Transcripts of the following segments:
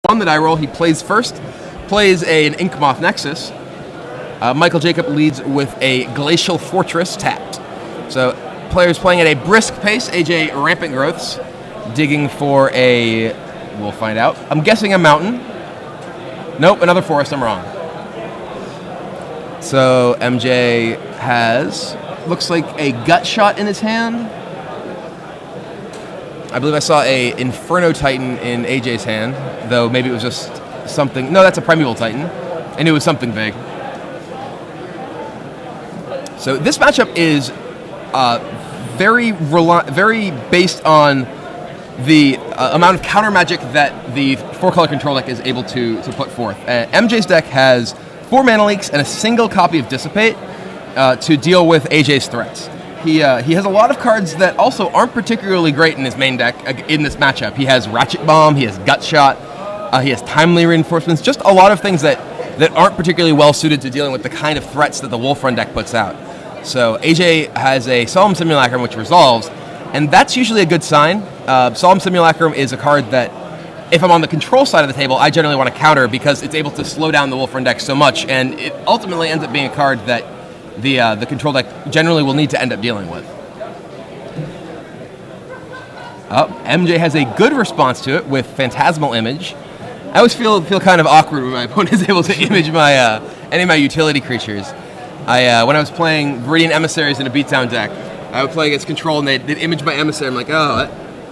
one that I roll. He plays first, plays an Inkmoth Nexus. Michael Jacob leads with a Glacial Fortress tapped. So players playing at a brisk pace. AJ Rampant Growths, digging for a, we'll find out. I'm guessing a mountain. Nope, another forest. I'm wrong. So MJ has, looks like a Gut Shot in his hand. I believe I saw a Inferno Titan in AJ's hand, though maybe it was just something. No, that's a Primeval Titan. I knew it was something big. So this matchup is very based on the amount of counter magic that the 4-color control deck is able to put forth. MJ's deck has 4 mana leaks and a single copy of Dissipate to deal with AJ's threats. He has a lot of cards that also aren't particularly great in his main deck in this matchup. He has Ratchet Bomb, he has Gut Shot, he has Timely Reinforcements, just a lot of things that aren't particularly well suited to dealing with the kind of threats that the Wolf Run deck puts out. So AJ has a Solemn Simulacrum which resolves, and that's usually a good sign. Solemn Simulacrum is a card that, if I'm on the control side of the table, I generally want to counter because it's able to slow down the Wolf Run deck so much, and it ultimately ends up being a card that the control deck generally will need to end up dealing with. MJ has a good response to it with Phantasmal Image. I always feel kind of awkward when my opponent is able to image my any of my utility creatures. When I was playing Viridian Emissaries in a beatdown deck, I would play against control and they'd image my emissary. I'm like, oh,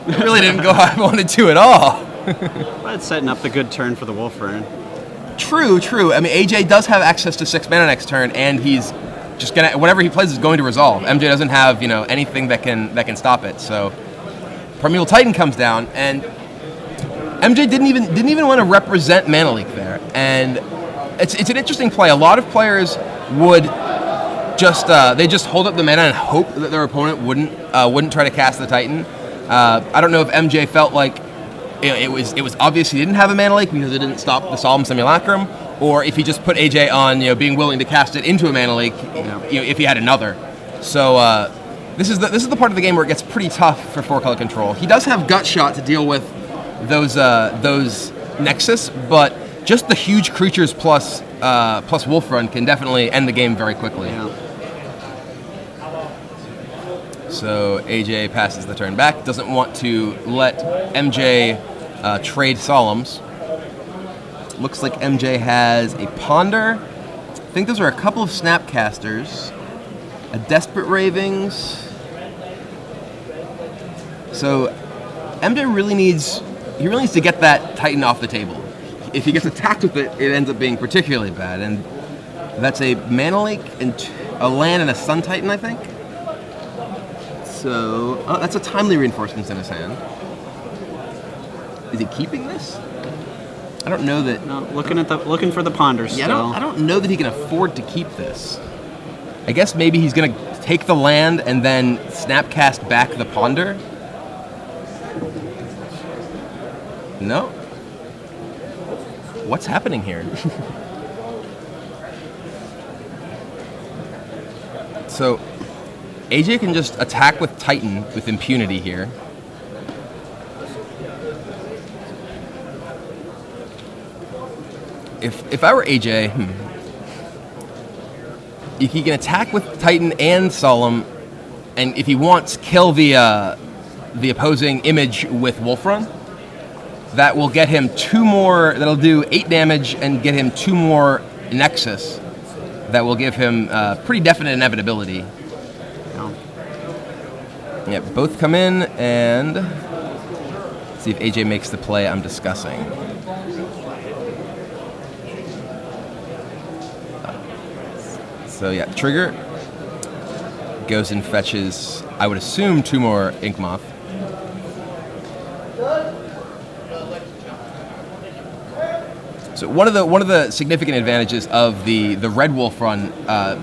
that really didn't go how I wanted to at all. Well, it's setting up the good turn for the Wolf Run. True. I mean, AJ does have access to 6 mana next turn, and he's just gonna, whatever he plays is going to resolve. MJ doesn't have anything that can stop it. So Primeval Titan comes down, and MJ didn't even want to represent Mana Leak there, and it's an interesting play. A lot of players would just hold up the mana and hope that their opponent wouldn't try to cast the Titan. I don't know if MJ felt like it was obvious he didn't have a Mana Leak because it didn't stop the Solemn Simulacrum, or if he just put AJ on being willing to cast it into a Mana Leak, if he had another. So this is the part of the game where it gets pretty tough for 4-color control. He does have Gut Shot to deal with those Nexus, but just the huge creatures plus Wolf Run can definitely end the game very quickly. Yeah. So AJ passes the turn back, doesn't want to let MJ trade Solemns. Looks like MJ has a Ponder. I think those are a couple of Snapcasters, a Desperate Ravings. So MJ really needs to get that Titan off the table. If he gets attacked with it, it ends up being particularly bad. And that's a Mana Leak and a land and a Sun Titan, I think. So that's a Timely Reinforcements in his hand. Is he keeping this? I don't know that. No, looking for the Ponders. Yeah, still. I don't know that he can afford to keep this. I guess maybe he's gonna take the land and then Snapcast back the Ponder. No. What's happening here? So AJ can just attack with Titan with impunity here. If I were AJ, he can attack with Titan and Solemn, and if he wants, kill the opposing image with Wolf Run. That will get him 2 more. That'll do 8 damage and get him 2 more Nexus. That will give him pretty definite inevitability. Yeah, both come in and see if AJ makes the play I'm discussing. So yeah, trigger goes and fetches, I would assume, 2 more Inkmoth. So one of the significant advantages of the Red Wolf Run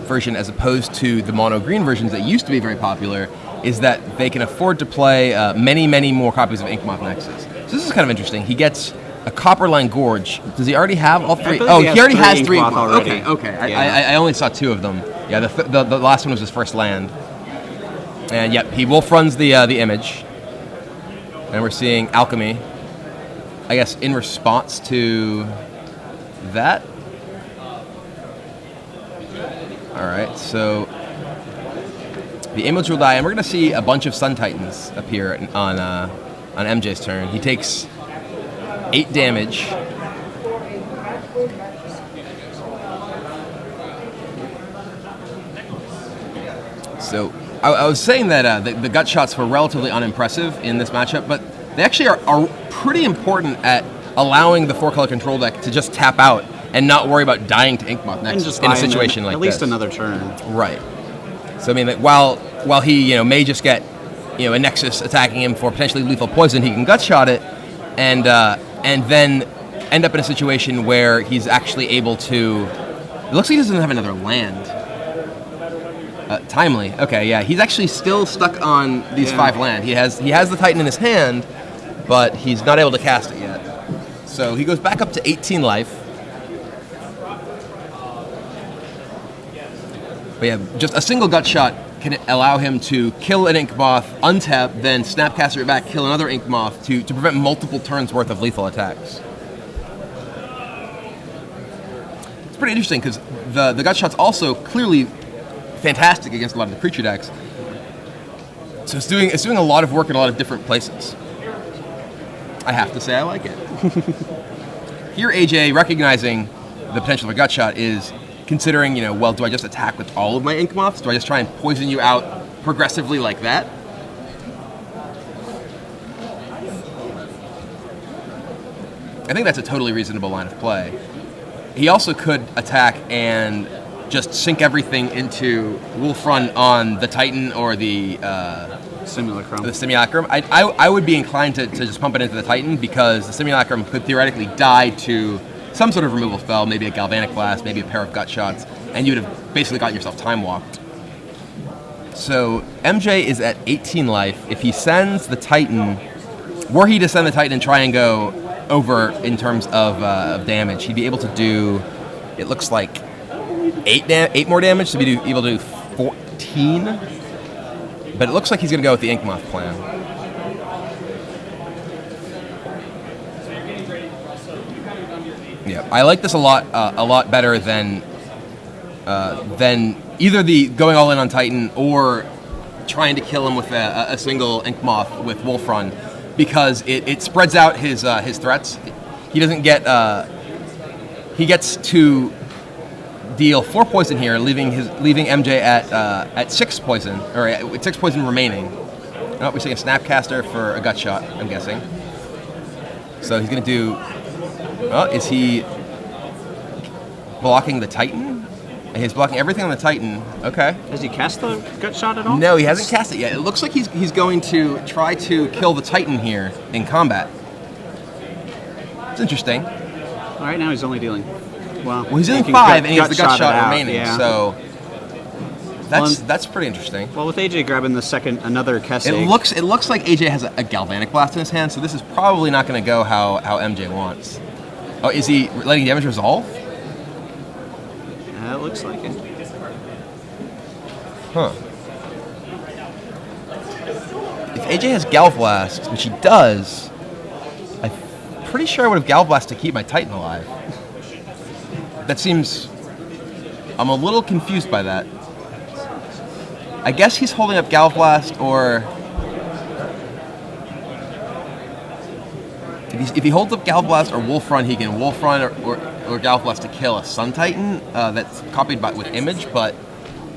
version as opposed to the mono green versions that used to be very popular is that they can afford to play many more copies of Inkmoth Nexus. So this is kind of interesting. He gets a Copperline Gorge. Does he already have all 3? Oh, he already has 3 Inkmoth. Okay. Yeah. I only saw 2 of them. Yeah, the last one was his first land. And yep, he Wolf Runs the image. And we're seeing Alchemy. I guess in response to that. All right, so the Image will die, and we're going to see a bunch of Sun Titans appear on MJ's turn. He takes 8 damage. So I was saying that the gut shots were relatively unimpressive in this matchup, but they actually are pretty important at allowing the 4-color control deck to just tap out and not worry about dying to Inkmoth next in a situation like this. At least another turn. Right. So I mean, like, while he may just get a Nexus attacking him for potentially lethal poison, he can gut shot it, and then end up in a situation where he's actually able to. It looks like he doesn't have another land. Timely. Okay, yeah. He's actually still stuck on these 5 land. He has the Titan in his hand, but he's not able to cast it yet. So he goes back up to 18 life. But yeah, just a single gut shot can allow him to kill an Inkmoth, untap, then Snapcaster it back, kill another Inkmoth to prevent multiple turns worth of lethal attacks. It's pretty interesting because the gut shot's also clearly fantastic against a lot of the creature decks. So it's doing a lot of work in a lot of different places. I have to say I like it. Here AJ, recognizing the potential for gut shot, is considering, well, do I just attack with all of my Inkmoths? Do I just try and poison you out progressively like that? I think that's a totally reasonable line of play. He also could attack and just sink everything into Wolf Run on the Titan or the Simulacrum. I would be inclined to just pump it into the Titan, because the Simulacrum could theoretically die to some sort of removal spell, maybe a Galvanic Blast, maybe a pair of gut shots, and you would have basically gotten yourself time walked. So MJ is at 18 life. If he sends the Titan, were he to send the Titan and try and go over in terms of damage, he'd be able to do, it looks like, 8 more damage, so he'd be able to do 14. But it looks like he's going to go with the Inkmoth plan. Yeah, I like this a lot better than either the going all in on Titan or trying to kill him with a single Inkmoth with Wolf Run, because it spreads out his threats. He doesn't get he gets to deal 4 poison here, leaving MJ at 6 poison, or with 6 poison remaining. Oh, we're seeing a Snapcaster for a gut shot, I'm guessing. So he's going to do. Oh, is he blocking the Titan? He's blocking everything on the Titan. Okay. Has he cast the gut shot at all? No, he hasn't cast it yet. It looks like he's going to try to kill the Titan here in combat. It's interesting. All right, now he's only dealing. Well, he's dealing 5, and he has the gut shot remaining. Yeah. So that's pretty interesting. Well, with AJ grabbing another Kessig, it looks like AJ has a Galvanic Blast in his hand, so this is probably not going to go how MJ wants. Oh, is he letting damage resolve? It looks like it. Huh. If AJ has Gal Blast, which he does, I'm pretty sure I would have Gal Blast to keep my Titan alive. That seems... I'm a little confused by that. I guess he's holding up Gal Blast, or... If he holds up Gal Blast or Wolf Run, he can Wolf Run or Gal Blast to kill a Sun Titan that's copied with Image, but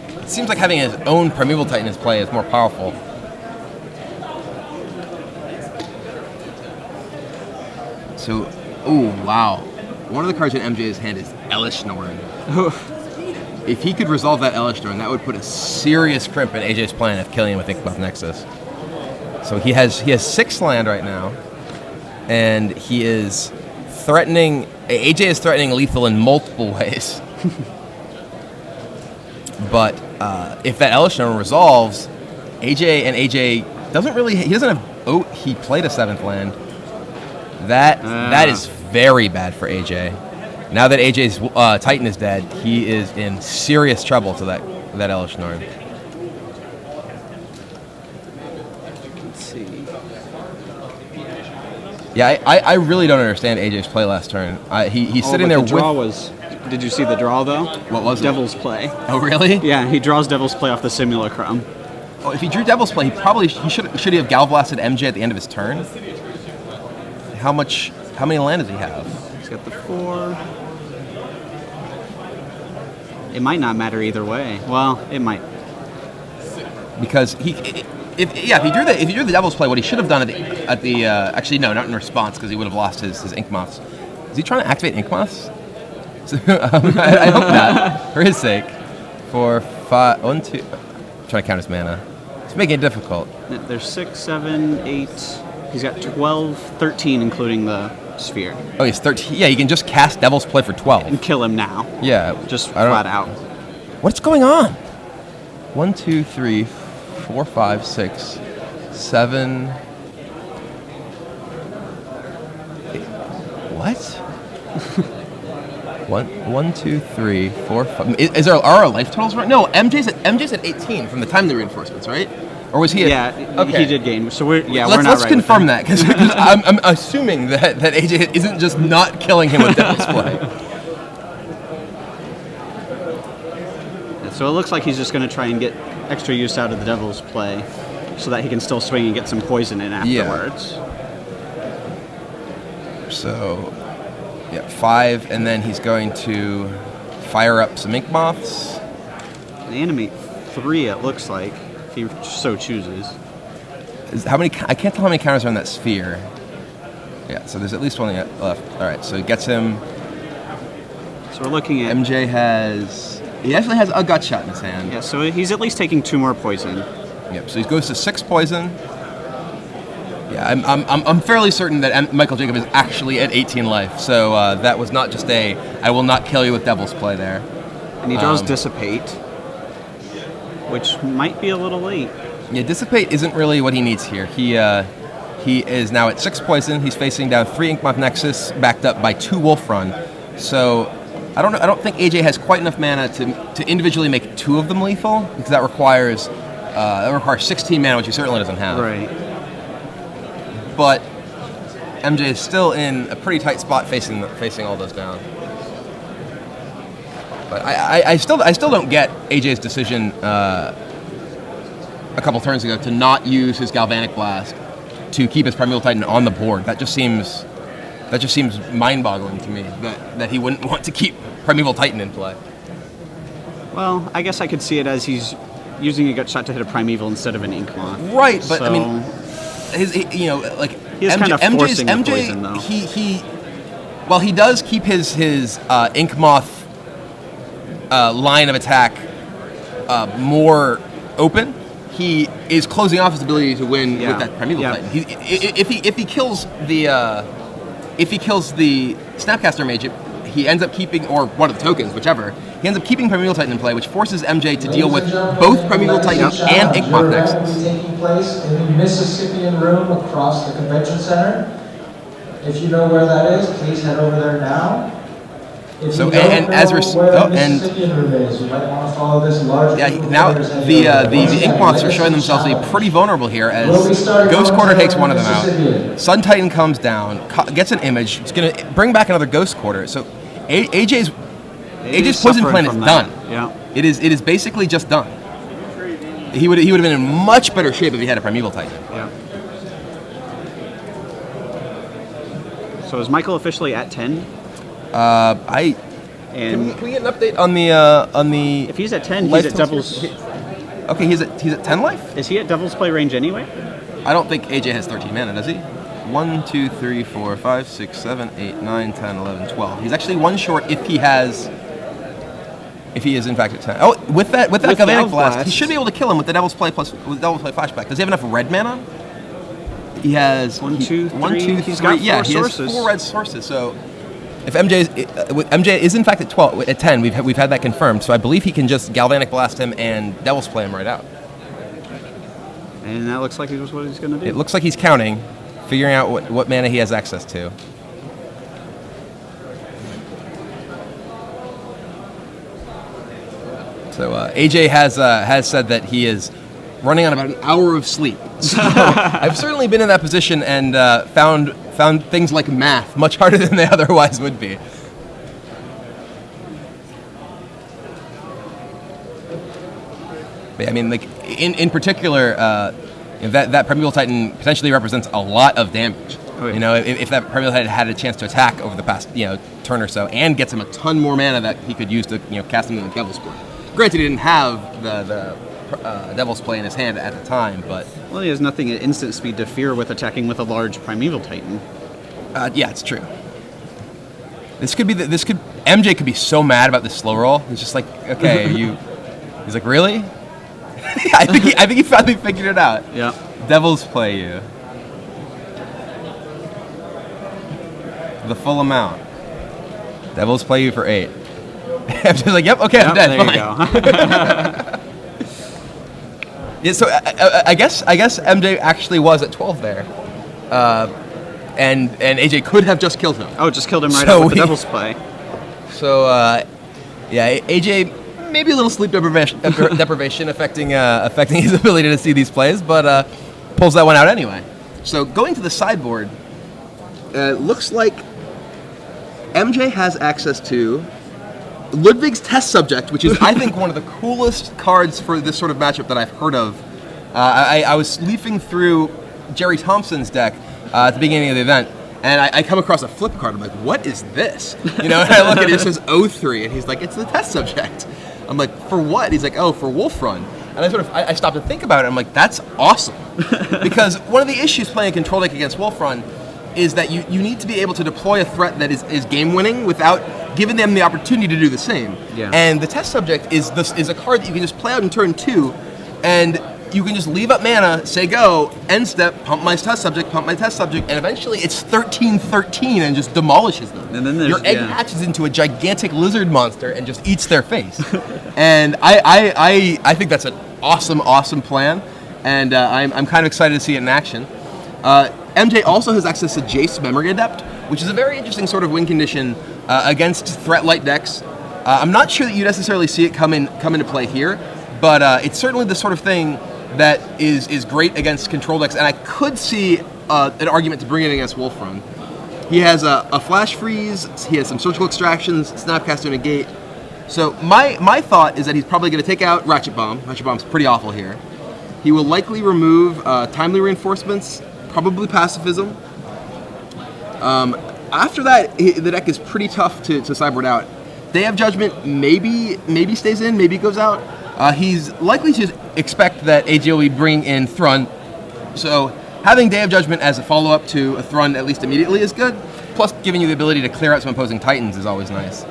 it seems like having his own Primeval Titan in his play is more powerful. So, ooh, wow. One of the cards in MJ's hand is Elish Norn. If he could resolve that Elish Norn, that would put a serious crimp in AJ's plan of killing him with Inkmoth Nexus. So he has 6 land right now. And he is threatening... AJ is threatening lethal in multiple ways. But if that Elish Norn resolves, AJ doesn't really... He doesn't have... Oh, he played a 7th land. That is very bad for AJ. Now that AJ's Titan is dead, he is in serious trouble to that Elish Norn. Let's see. Yeah, I really don't understand AJ's play last turn. He's sitting there the draw with... was. Did you see the draw though? What was it? Devil's Play. Oh, really? Yeah, he draws Devil's Play off the Simulacrum. Oh, if he drew Devil's Play, should he have Gal Blasted MJ at the end of his turn? How many land does he have? He's got the 4. It might not matter either way. Well, it might. Because if he drew the Devil's Play, what he should have done actually no, not in response, because he would have lost his Ink Moths. Is he trying to activate Ink Moths? I hope not, for his sake. 4, 5, 1, 2. Trying to count his mana. It's making it difficult. There's 6, 7, 8. He's got 12, 13, including the sphere. Oh, he's 13. Yeah, he can just cast Devil's Play for 12. And kill him now. Yeah. Just flat out. What's going on? 1, 2, 3, 4, 5, 6, 7. What? 1, 2, 3, 4, 5. Are our life totals right? No, MJ's at 18 from the timely reinforcements, right? Or was he? Okay. He did gain. So we're not let's right confirm that, because I'm assuming that AJ isn't just not killing him with Devil's Play. So it looks like he's just going to try and get extra use out of the Devil's Play, so that he can still swing and get some poison in afterwards. Yeah. So. Yeah, 5, and then he's going to fire up some Ink Moths. And animate 3, it looks like, if he so chooses. I can't tell how many counters are on that sphere. Yeah, so there's at least one left. All right, so he gets him. So we're looking at... He actually has a gut shot in his hand. Yeah, so he's at least taking 2 more poison. Yep, so he goes to 6 poison. Yeah, I'm fairly certain that Michael Jacob is actually at 18 life, so that was not just I will not kill you with Devil's Play there. And he draws Dissipate, which might be a little late. Yeah, Dissipate isn't really what he needs here. He is now at 6 poison. He's facing down 3 Inkmoth Nexus, backed up by 2 Wolf Run. So I don't think AJ has quite enough mana to individually make 2 of them lethal, because that requires 16 mana, which he certainly doesn't have. Right. But MJ is still in a pretty tight spot facing all those down. But I still don't get AJ's decision a couple turns ago to not use his Galvanic Blast to keep his Primeval Titan on the board. That just seems mind-boggling to me that he wouldn't want to keep Primeval Titan in play. Well, I guess I could see it as he's using a gut shot to hit a Primeval instead of an Ink Moth. Right, but so... I mean. He is kind of forcing the poison, though. He does keep his Ink Moth line of attack more open. He is closing off his ability to win with that Primeval Titan. If he kills the Snapcaster Mage, he ends up keeping, or one of the tokens, whichever. He ends up keeping Primeval Titan in play, which forces MJ to deal with both Primeval Titan and Ink Moth Nexus. Taking place in the Mississippian Room across the convention center. If you know where that is, please head over there now. If you don't know where the Mississippian Room is, you might want to follow this large. Yeah, now the Ink Moths are showing themselves to be pretty vulnerable here, as Ghost Quarter takes one of them out. Sun Titan comes down, gets an image. It's going to bring back another Ghost Quarter. So AJ's poison plan is done. Yeah. It is basically just done. He would have been in much better shape if he had a Primeval Titan. Yeah. So is Michael officially at 10? Can we get an update on the? If he's at 10, he's at Devil's. Okay, he's at 10 life. Is he at Devil's Play range anyway? I don't think AJ has 13 mana, does he? 1, 2, 3, 4, 5, 6, 7, 8, 9, 10, 11, 12. He's actually 1 short if he is in fact at 10. Oh, with that Galvanic Blast, he should be able to kill him with the Devil's Play Flashback. Does he have enough red mana? He has 1, 2, 3. He's got 4 sources. He has 4 red sources. So if MJ is in fact at 10, we've had that confirmed. So I believe he can just Galvanic Blast him and Devil's Play him right out. And that looks like what he's going to do. It looks like he's counting, figuring out what mana he has access to. So AJ has said that he is running on about an hour of sleep. So I've certainly been in that position and found found things like math much harder than they otherwise would be. But, I mean, like in particular, that Primeval Titan potentially represents a lot of damage. Oh, yeah. You know, if that Primeval Titan had a chance to attack over the past turn or so, and gets him a ton more mana that he could use to cast him in the Devil's Play. Granted, he didn't have the Devil's Play in his hand at the time, but Well, he has nothing at instant speed to fear with attacking with a large Primeval Titan. yeah, it's true. MJ could be so mad about this slow roll. He's just like, okay, he's like, really? I think he finally figured it out. Yeah. Devil's Play you. The full amount. Devil's Play you for 8. I'm just like, yep, okay, I'm dead. There Fine. you go. Yeah, so I guess MJ actually was at 12 there, and AJ could have just killed him. Oh, just killed him right So out with the we- Devil's Play. So yeah, AJ maybe a little sleep deprivation affecting his ability to see these plays, but pulls that one out anyway. So going to the sideboard, looks like MJ has access to Ludwig's Test Subject, which is, I think, one of the coolest cards for this sort of matchup that I've heard of. I was leafing through Jerry Thompson's deck at the beginning of the event, and I come across a flip card. I'm like, what is this? And I look at it, it says 03, and he's like, it's the Test Subject. I'm like, for what? He's like, oh, for Wolf Run. And I stopped to think about it. I'm like, that's awesome. Because one of the issues playing a control deck against Wolf Run is that you need to be able to deploy a threat that is game-winning without giving them the opportunity to do the same. Yeah. And the Test Subject is a card that you can just play out in turn 2, and you can just leave up mana, say go, end step, pump my Test Subject, and eventually it's 13-13 and just demolishes them. And then your egg hatches into a gigantic lizard monster and just eats their face. And I think that's an awesome plan, and I'm kind of excited to see it in action. MJ also has access to Jace Memory Adept, which is a very interesting sort of win condition against threat-light decks. I'm not sure that you necessarily see it come into play here, but it's certainly the sort of thing that is great against control decks, and I could see an argument to bring it against Wolf Run. He has a Flash Freeze, he has some Surgical Extractions, Snapcaster Negate. So my thought is that he's probably going to take out Ratchet Bomb. Ratchet Bomb's pretty awful here. He will likely remove Timely Reinforcements, probably Pacifism. After that, the deck is pretty tough to sideboard out. Day of Judgment maybe stays in, maybe goes out. He's likely to expect that AJ will be bringing in Thrun. So having Day of Judgment as a follow-up to a Thrun at least immediately is good. Plus giving you the ability to clear out some opposing Titans is always nice.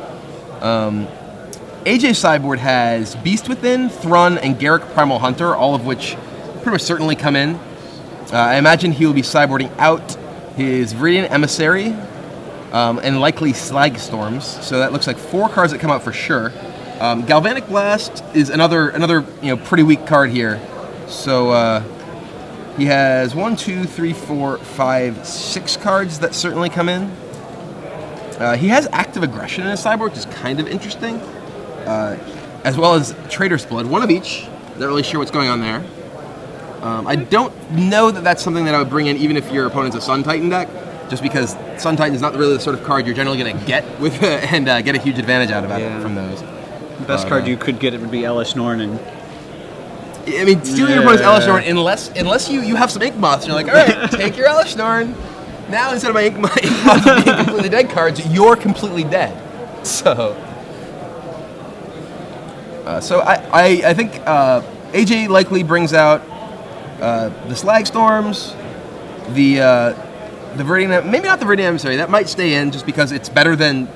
AJ's sideboard has Beast Within, Thrun, and Garruk Primal Hunter, all of which pretty much certainly come in. I imagine he will be sideboarding out his Viridian Emissary and likely Slag Storms. So that looks like 4 cards that come out for sure. Galvanic Blast is another pretty weak card here. So he has 1, 2, 3, 4, 5, 6 cards that certainly come in. He has Active Aggression in his sideboard, which is kind of interesting, as well as Traitor's Blood, one of each. Not really sure what's going on there. I don't know that that's something that I would bring in even if your opponent's a Sun Titan deck, just because Sun Titan is not really the sort of card you're generally going to get with and get a huge advantage out of it from those. The best card you could get would be Elish Norn. And I mean, stealing your opponent's Elish Norn, unless you have some Ink Moths, and you're like, all right, take your Elish Norn. Now instead of my Ink Moths being completely dead cards, you're completely dead. So I think AJ likely brings out the Slag Storms, the Viridian, maybe not the Viridian Emissary. That might stay in just because it's better than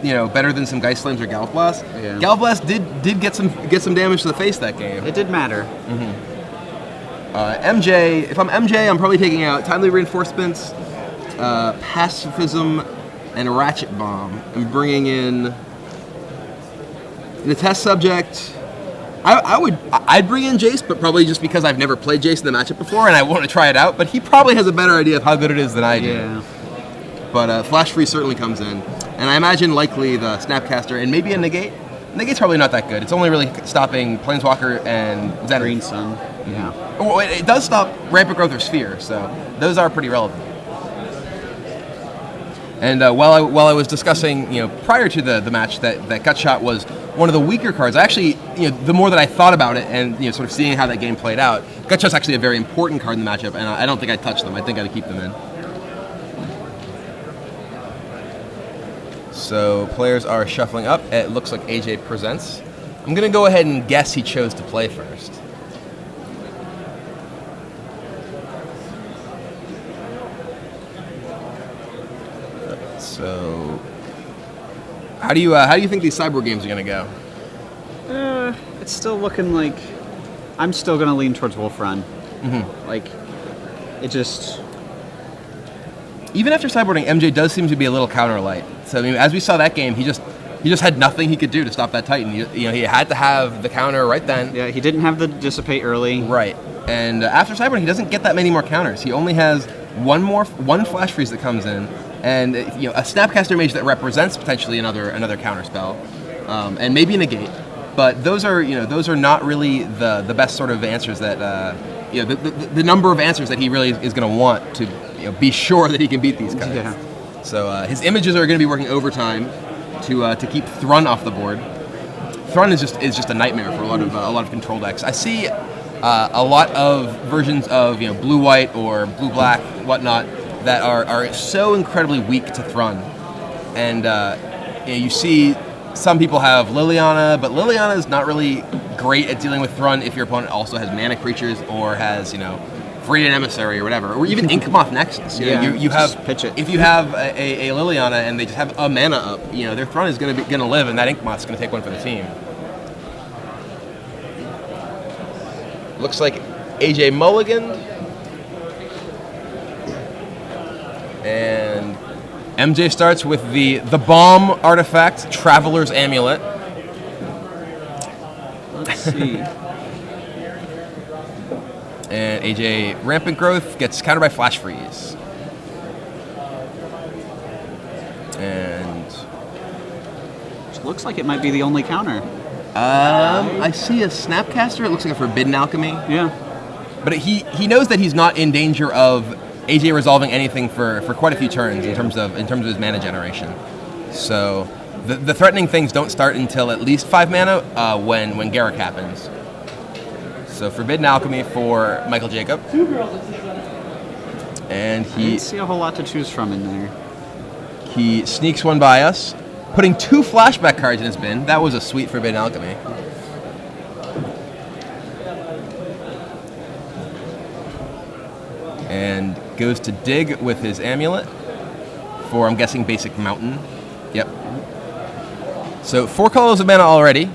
some Geist Slams or Gallop Blast. Yeah. Gallop Blast did get some damage to the face that game. it did matter. MJ, if I'm MJ, I'm probably taking out Timely Reinforcements, Pacifism, and Ratchet Bomb. I'm bringing in the Test Subject. I'd bring in Jace, but probably just because I've never played Jace in the matchup before and I want to try it out. But he probably has a better idea of how good it is than I do. Yeah. But Flash Freeze certainly comes in, and I imagine likely the Snapcaster and maybe a Negate. Negate's probably not that good. It's only really stopping Planeswalker and Zenith. Green Sun. Yeah. Well, it does stop Rampant Growth or Sphere, so those are pretty relevant. And while I was discussing, prior to the match that Gut Shot was one of the weaker cards, I actually, the more that I thought about it and sort of seeing how that game played out, Gut Shot's actually a very important card in the matchup, and I don't think I'd touch them. I think I'd keep them in. So players are shuffling up. It looks like AJ presents. I'm going to go ahead and guess he chose to play first. So, how do you think these Cyborg games are going to go? It's still looking like I'm still going to lean towards Wolf Run. Mm-hmm. Like, it just... Even after sideboarding, MJ does seem to be a little counter light. So, I mean, as we saw that game, he just had nothing he could do to stop that Titan. He had to have the counter right then. Yeah, he didn't have the Dissipate early. Right. And after sideboarding, he doesn't get that many more counters. He only has one Flash Freeze that comes in, and a Snapcaster Mage that represents potentially another counter spell, and maybe a negate. But those are not really the best sort of answers that the number of answers that he really is going to want to be sure that he can beat these cards. Yeah. So his images are going to be working overtime to keep Thrun off the board. Thrun is just a nightmare for a lot of control decks. I see a lot of versions of blue white or blue black whatnot that are so incredibly weak to Thrun, and you see some people have Liliana, but Liliana is not really great at dealing with Thrun if your opponent also has mana creatures or has Freighted Emissary or whatever, or even Inkmoth Nexus. You have pitch it. If you have a Liliana and they just have a mana up, their Thrun is going to live, and that Inkmoth's going to take one for the team. Looks like AJ mulliganed, and MJ starts with the bomb artifact, Traveler's Amulet. Let's see. And AJ Rampant Growth gets countered by Flash Freeze. And Which looks like it might be the only counter. I see a Snapcaster. It looks like a Forbidden Alchemy. Yeah. But he knows that he's not in danger of AJ resolving anything for quite a few turns in terms of his mana generation. So the threatening things don't start until at least 5 mana when Garruk happens. So Forbidden Alchemy for Michael Jacob. And I didn't see a whole lot to choose from in there. He sneaks one by us, putting 2 flashback cards in his bin. That was a sweet Forbidden Alchemy. And goes to dig with his amulet for, I'm guessing, basic mountain. Yep. So 4 colors of mana already,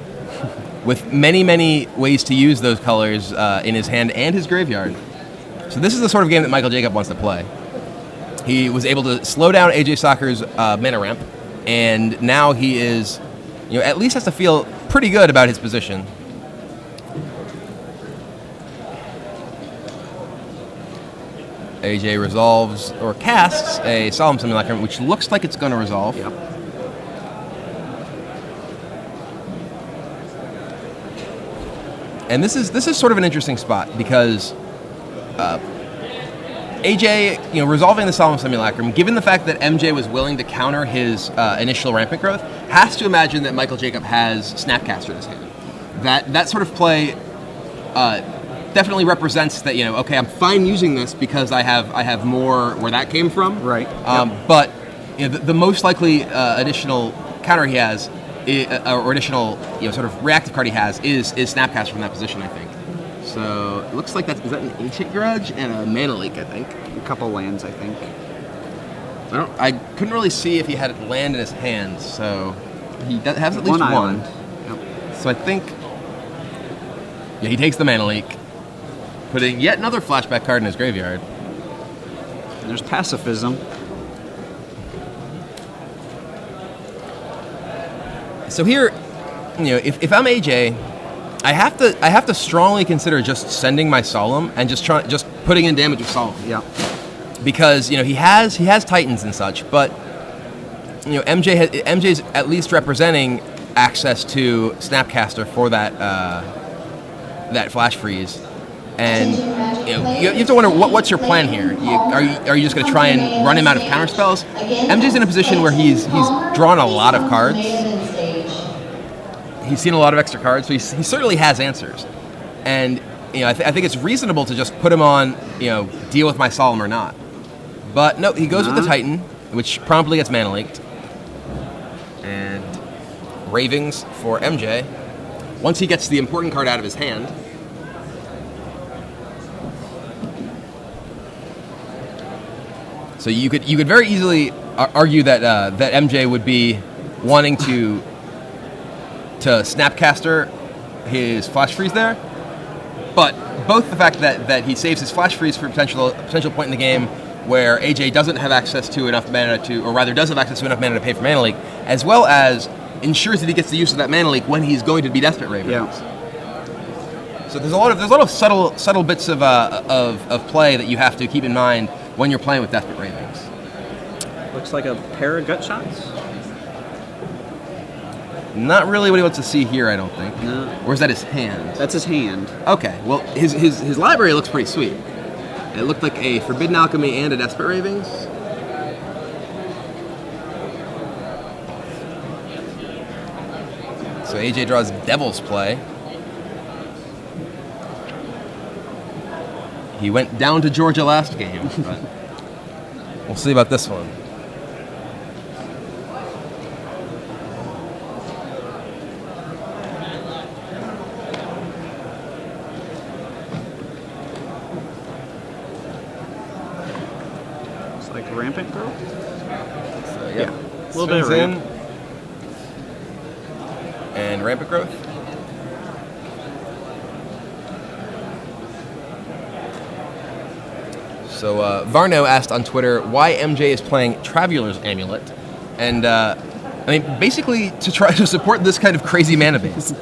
with many, many ways to use those colors in his hand and his graveyard. So this is the sort of game that Michael Jacob wants to play. He was able to slow down AJ Sacher's mana ramp, and now he is, at least has to feel pretty good about his position. AJ resolves or casts a Solemn Simulacrum, which looks like it's going to resolve. Yep. And this is sort of an interesting spot because AJ, resolving the Solemn Simulacrum, given the fact that MJ was willing to counter his initial Rampant Growth, has to imagine that Michael Jacob has Snapcaster in his hand. That sort of play definitely represents that, okay, I'm fine using this because I have more where that came from. Right. But the most likely additional counter he has, or additional sort of reactive card he has, is Snapcaster from that position, I think. So it looks like is that an Ancient Grudge and a Mana Leak, I think. A couple lands, I think. I couldn't really see if he had land in his hands, so he has at least one. Island. Yep. So I think, he takes the Mana Leak, putting yet another flashback card in his graveyard. And there's Pacifism. So here, if I'm AJ, I have to strongly consider just sending my Solemn and just putting in damage with Solemn. Yeah. Because he has Titans and such, but MJ's at least representing access to Snapcaster for that Flash Freeze, and you have to wonder what's your plan here. Are you just going to try and run him out of counterspells? MJ's in a position where he's drawn a lot of cards. He's seen a lot of extra cards, so he certainly has answers. And I think it's reasonable to just put him on, deal with my Solemn or not. But no, he goes with the Titan, which promptly gets mana leaked. And Ravings for MJ. Once he gets the important card out of his hand. So you could very easily argue that that MJ would be wanting to Snapcaster his Flash Freeze there, but both the fact that he saves his Flash Freeze for a potential point in the game where AJ doesn't have access to enough mana or rather does have access to enough mana to pay for Mana Leak, as well as ensures that he gets the use of that Mana Leak when he's going to be Desperate Ravens. Yeah. So there's a lot of subtle bits of play that you have to keep in mind when you're playing with Desperate Ravens. Looks like a pair of gut shots. Not really what he wants to see here, I don't think. No. Or is that his hand? That's his hand. Okay, well, his library looks pretty sweet. It looked like a Forbidden Alchemy and a Desperate Ravings. So AJ draws Devil's Play. He went down to Georgia last game, but we'll see about this one. It's like Rampant Growth? So, Yeah. A little bit of Swings in. ramp. And Rampant Growth. So Varno asked on Twitter why MJ is playing Traveler's Amulet, and basically to try to support this kind of crazy mana base.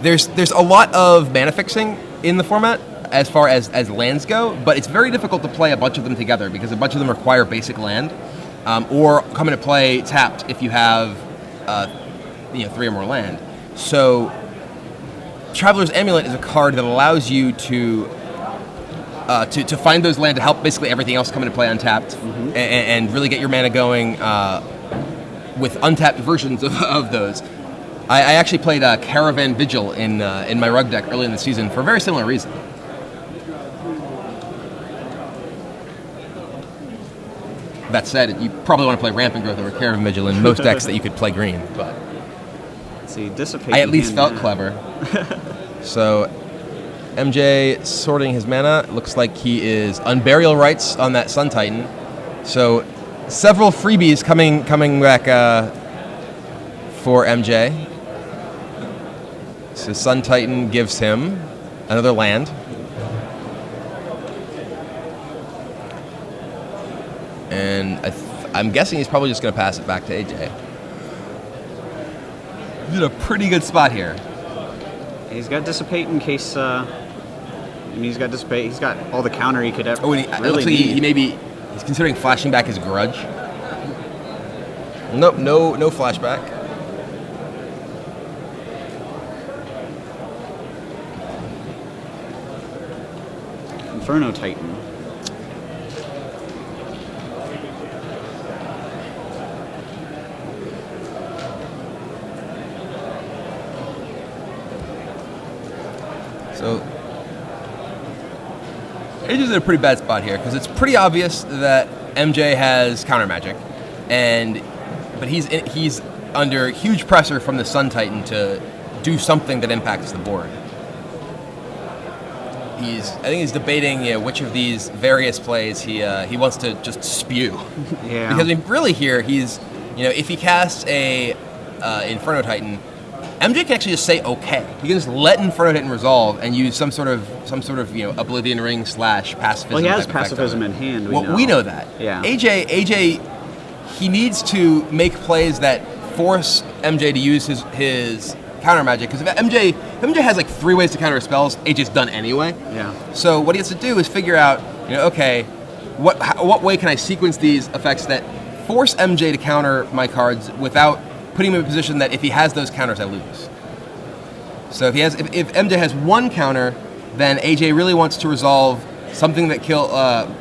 There's a lot of mana fixing in the format as far as lands go, but it's very difficult to play a bunch of them together because a bunch of them require basic land, or come into play tapped if you have 3 or more land. So Traveler's Amulet is a card that allows you to find those land to help basically everything else come into play untapped, and really get your mana going with untapped versions of those. I actually played Caravan Vigil in my Rug deck early in the season for a very similar reason. That said, you probably want to play Rampant Growth over Caravan Vigil in most decks that you could play green, but Let's see, Dissipate. I at least felt clever. So MJ sorting his mana. Looks like he is Unburial Rites on that Sun Titan. So several freebies coming back for MJ. So Sun Titan gives him another land. And I'm guessing he's probably just going to pass it back to AJ. He's in a pretty good spot here. He's got Dissipate in case. He's got Dissipate. He's got all the counter he could ever It really looks like need. he's considering flashing back his Grudge. Nope, no flashback. Inferno Titan. So AJ's in a pretty bad spot here because it's pretty obvious that MJ has counter magic, but he's under huge pressure from the Sun Titan to do something that impacts the board. I think he's debating which of these various plays he wants to just spew. Yeah. Because really here he's if he casts a Inferno Titan, MJ can actually just say okay. He can just let Inferno Titan resolve and use some sort of Oblivion Ring / pacifism. Well, he has type effect pacifism on it. in hand. We know that. Yeah. AJ, he needs to make plays that force MJ to use his counter magic, because if MJ has like 3 ways to counter his spells, AJ's done anyway. Yeah. So what he has to do is figure out, okay, what way can I sequence these effects that force MJ to counter my cards without putting him in a position that if he has those counters, I lose. So if MJ has 1 counter, then AJ really wants to resolve something that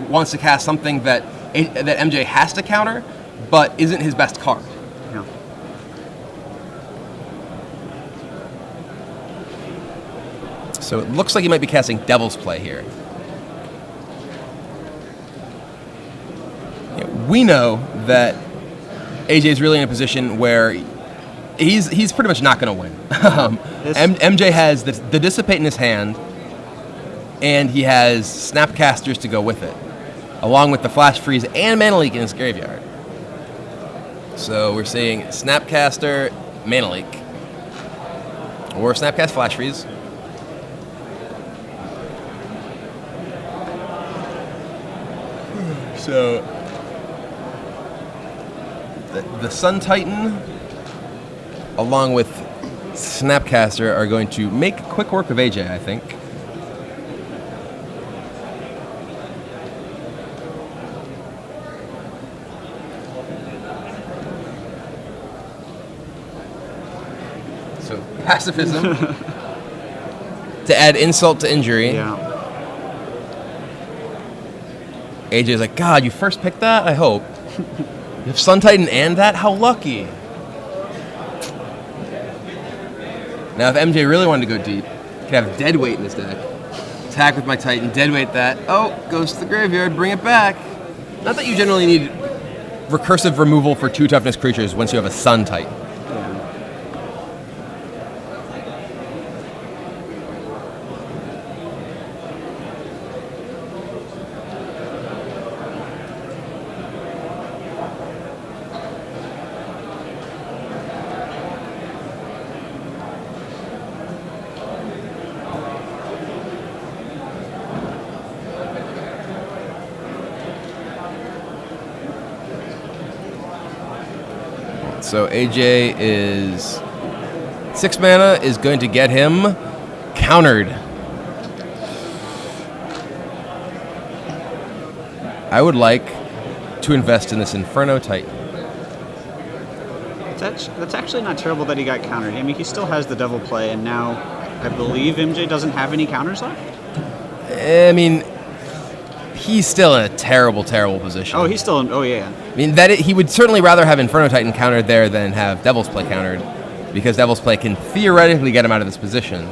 wants to cast something that MJ has to counter, but isn't his best card. Yeah. So it looks like he might be casting Devil's Play here. We know that AJ is really in a position where he's pretty much not going to win. MJ has the Dissipate in his hand, and he has Snapcasters to go with it, along with the Flash Freeze and Mana Leak in his graveyard. So we're seeing Snapcaster, Mana Leak, or Snapcast Flash Freeze. So the Sun Titan, along with Snapcaster, are going to make quick work of AJ, I think. So pacifism to add insult to injury. Yeah. AJ's like, God, you first picked that? I hope. You have Sun Titan and that? How lucky. Now, if MJ really wanted to go deep, he could have Deadweight in his deck. Attack with my Titan, Deadweight that. Oh, goes to the graveyard, bring it back. Not that you generally need recursive removal for 2 toughness creatures once you have a Sun Titan. So AJ is 6 mana is going to get him countered. I would like to invest in this Inferno Titan. That's actually not terrible that he got countered. I mean, he still has the Devil Play, and now I believe MJ doesn't have any counters left? I mean, he's still in a terrible, terrible position. Oh, he's still in... Oh, yeah. I mean, he would certainly rather have Inferno Titan countered there than have Devil's Play countered, because Devil's Play can theoretically get him out of this position.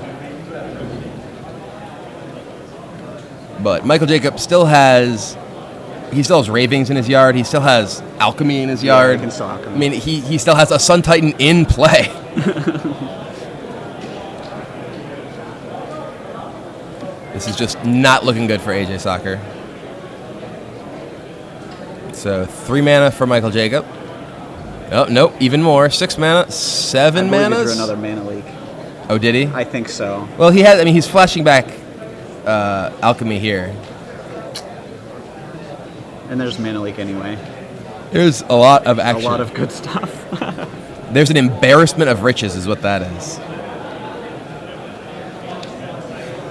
But Michael Jacob still has... He still has Ravings in his yard. He still has Alchemy in his yard. He can still Alchemy. I mean, he still has a Sun Titan in play. This is just not looking good for AJ Sacher. So 3 mana for Michael Jacob. Oh, nope, even more. 6 mana, 7 mana. manas? He drew another Mana Leak. Oh, did he? I think so. Well, he's flashing back Alchemy here. And there's Mana Leak anyway. There's a lot of action. A lot of good stuff. There's an embarrassment of riches is what that is.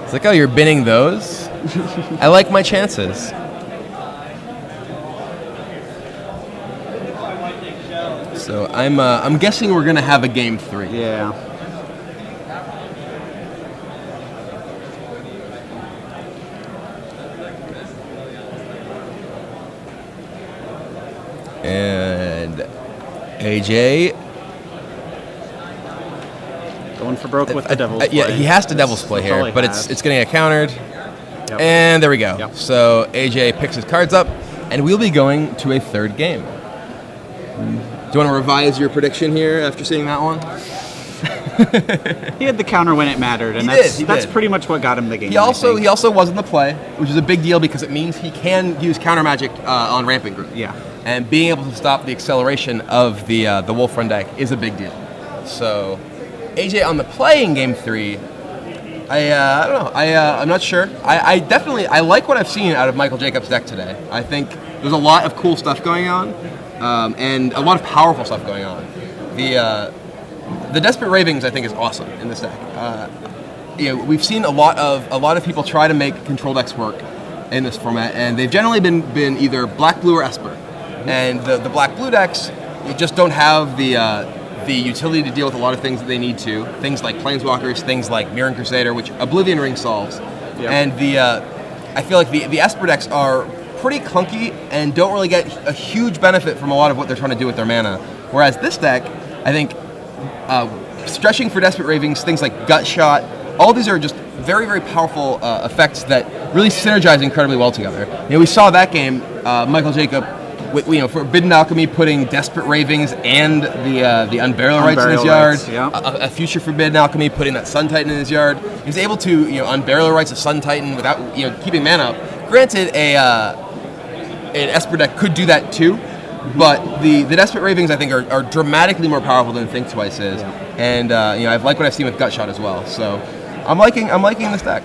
It's like, oh, you're binning those? I like my chances. So I'm guessing we're gonna have a game 3. Yeah. And AJ going for broke with the Devil's Play. Yeah, he has to Devil's Play here, but it's gonna get countered. Yep. And there we go. Yep. So AJ picks his cards up, and we'll be going to a 3rd game. Do you want to revise your prediction here after seeing that one? He had the counter when it mattered, and that's pretty much what got him the game. He also was in the play, which is a big deal because it means he can use counter magic on Rampant Growth. Yeah. And being able to stop the acceleration of the Wolf Run deck is a big deal. So AJ on the play in game 3, I don't know. I'm not sure. I definitely like what I've seen out of Michael Jacobs' deck today. I think there's a lot of cool stuff going on. And a lot of powerful stuff going on. The Desperate Ravings, I think, is awesome in this deck. We've seen a lot of people try to make control decks work in this format, and they've generally been either black, blue, or Esper. And the black blue decks just don't have the utility to deal with a lot of things that they need to. Things like Planeswalkers, things like Mirran Crusader, which Oblivion Ring solves. And I feel like the Esper decks are pretty clunky and don't really get a huge benefit from a lot of what they're trying to do with their mana. Whereas this deck, I think, stretching for Desperate Ravings, things like Gut Shot, all these are just very, very powerful effects that really synergize incredibly well together. We saw that game, Michael Jacob, with, Forbidden Alchemy putting Desperate Ravings and the Unburial Rights in his yard. A future Forbidden Alchemy putting that Sun Titan in his yard. He was able to Unburial Rights a Sun Titan without keeping mana up. Granted, an Esper deck could do that too, but the Desperate Ravings I think are dramatically more powerful than Think Twice is, and I've liked what I've seen with Gut Shot as well. So I'm liking this deck.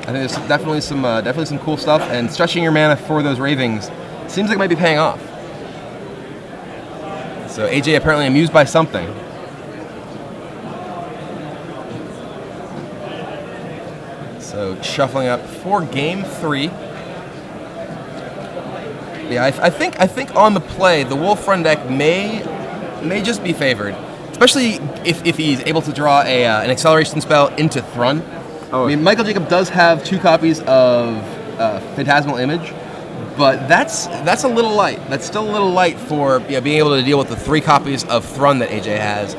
I think there's definitely some cool stuff, and stretching your mana for those Ravings seems like it might be paying off. So AJ apparently amused by something. So shuffling up for Game 3. Yeah, I think on the play, the Wolf Run deck may just be favored, especially if he's able to draw an acceleration spell into Thrun. I mean, Michael Jacob does have 2 copies of Phantasmal Image, but that's a little light. That's still a little light for being able to deal with the 3 copies of Thrun that AJ has.